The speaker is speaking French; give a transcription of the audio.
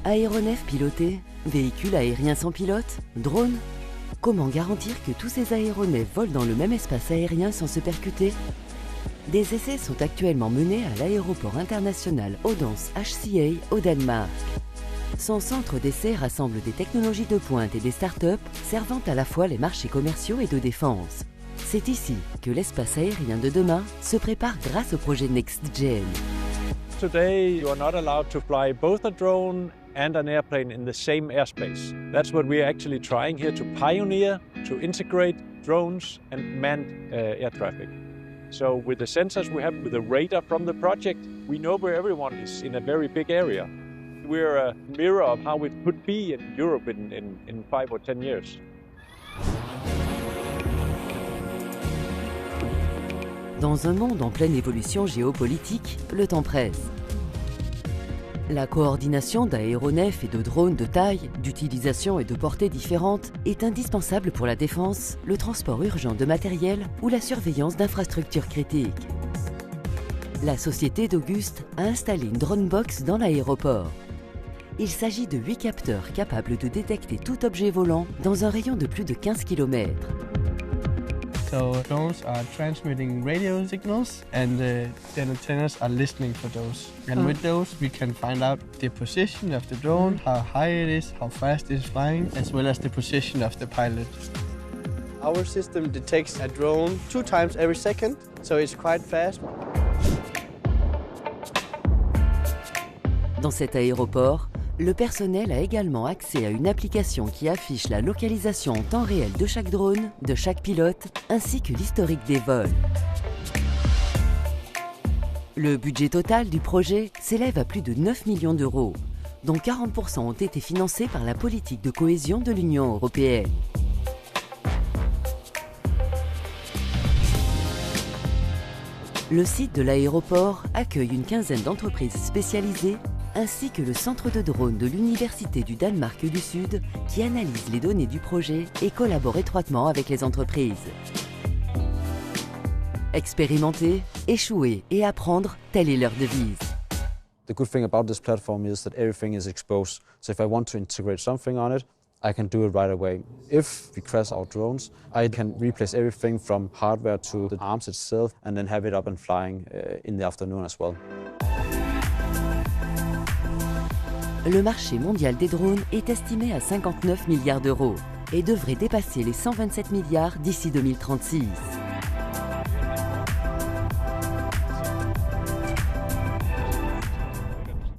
Aéronefs pilotés, véhicules aériens sans pilote, drones. Comment garantir que tous ces aéronefs volent dans le même espace aérien sans se percuter? Des essais sont actuellement menés à l'aéroport international Odense-HCA au Danemark. Son centre d'essai rassemble des technologies de pointe et des start-up servant à la fois les marchés commerciaux et de défense. C'est ici que l'espace aérien de demain se prépare grâce au projet NextGen. Today, you are not allowed to fly both a drone and an airplane in the same airspace. That's what we're actually trying here to pioneer, to integrate drones and manned air traffic. So with the sensors we have, with the radar from the project, we know where everyone is in a very big area. We're a mirror of how it could be in Europe in 5 or 10 years. Dans un monde en pleine évolution géopolitique, le temps presse. La coordination d'aéronefs et de drones de taille, d'utilisation et de portée différentes est indispensable pour la défense, le transport urgent de matériel ou la surveillance d'infrastructures critiques. La société d'Auguste a installé une drone box dans l'aéroport. Il s'agit de 8 capteurs capables de détecter tout objet volant dans un rayon de plus de 15 km. So drones are transmitting radio signals and the antennas are listening for those. And with those we can find out the position of the drone, how high it is, how fast it's flying, as well as the position of the pilot. Our system detects a drone 2 times every second, so it's quite fast. Dans cet aéroport, le personnel a également accès à une application qui affiche la localisation en temps réel de chaque drone, de chaque pilote, ainsi que l'historique des vols. Le budget total du projet s'élève à plus de 9 millions d'euros, dont 40% ont été financés par la politique de cohésion de l'Union européenne. Le site de l'aéroport accueille une quinzaine d'entreprises spécialisées ainsi que le centre de drones de l'Université du Danemark du Sud qui analyse les données du projet et collabore étroitement avec les entreprises. Expérimenter, échouer et apprendre, telle est leur devise. The good thing about this platform is that everything is exposed. So if I want to integrate something on it, I can do it right away. If we crash our drones, I can replace everything from hardware to the arms itself and then have it up and flying in the afternoon as well. Le marché mondial des drones est estimé à 59 milliards d'euros et devrait dépasser les 127 milliards d'ici 2036.